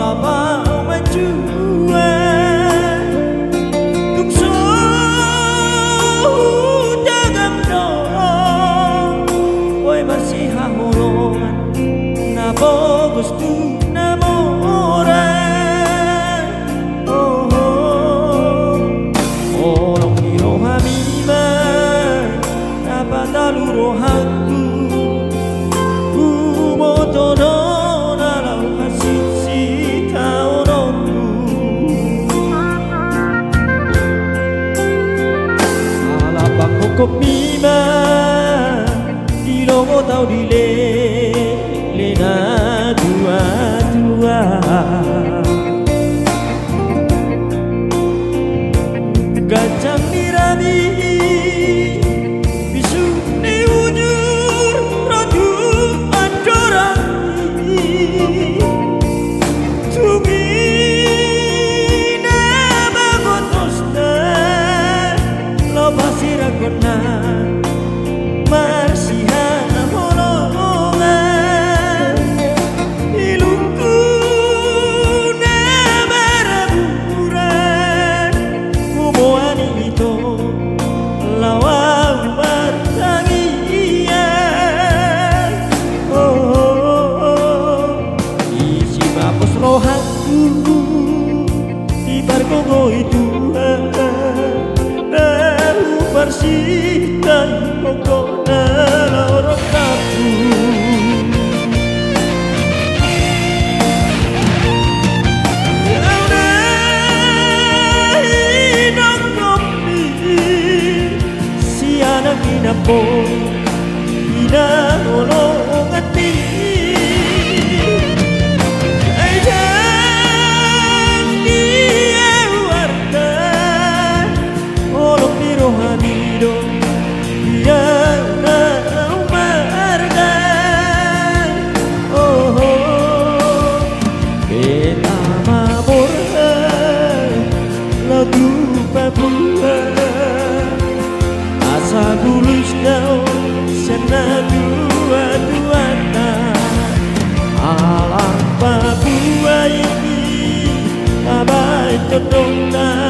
Babao menjual tukso dagang dong Boy masih hahulungan na bogus tu namora Olong hiro hamima napatalu rohanku Kumoto no nalau hasitsi taonoku Alapang kokop mima Dilongo tau dile Lena dua-dua Gajang nirami Bisu ni ujur Raju adorani Tungi nama gotosna Lo pasirakona Marsihan holongan Ilungku nama raburan Kumoani itu lawang bertangian Isi mapus rohanku Di bargongo itu Daru bersih dan pokok lorong kapu Napo inanolong at ay dyan warta olong ni rohanido diyan na umarga betama morha lagu pabuhan Asa bulus daun sana dua-duana Alam Papua ini Abai todongna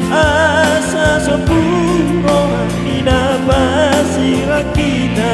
Asa sepuro Ina pasirakina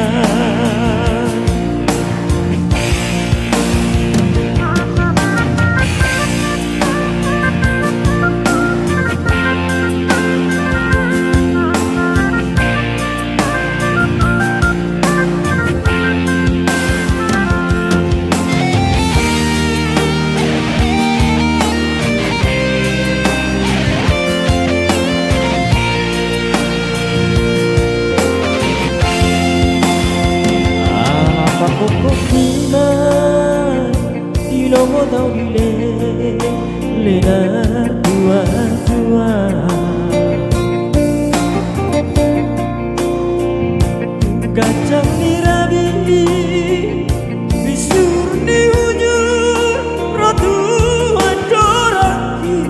Kokok bina Dilongo tau dile Lena dua-dua Gajang nirabi Bisur di ujur Rotu adoraki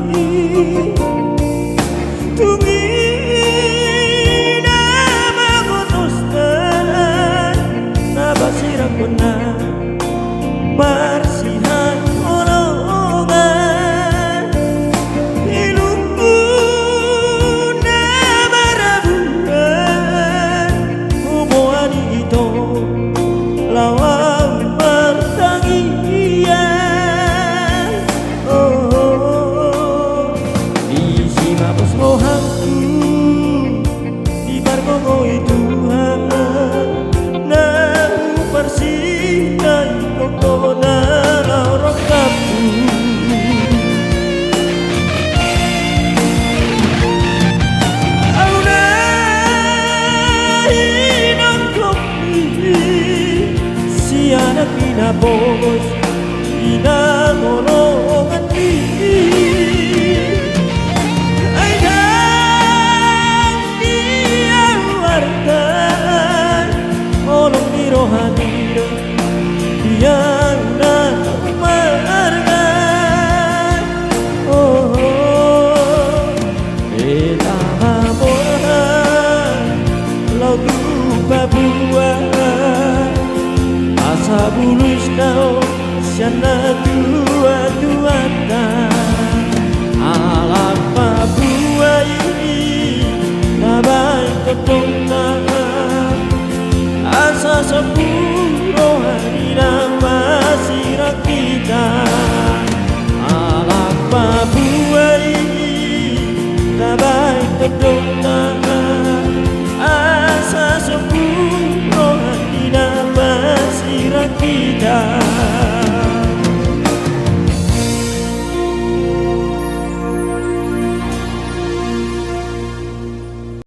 Tungi nama gotostan Nabasirak benar Marsihan holongan Ilungku nama raburan Kumoani itu gedung asa sungguh rohani basira kita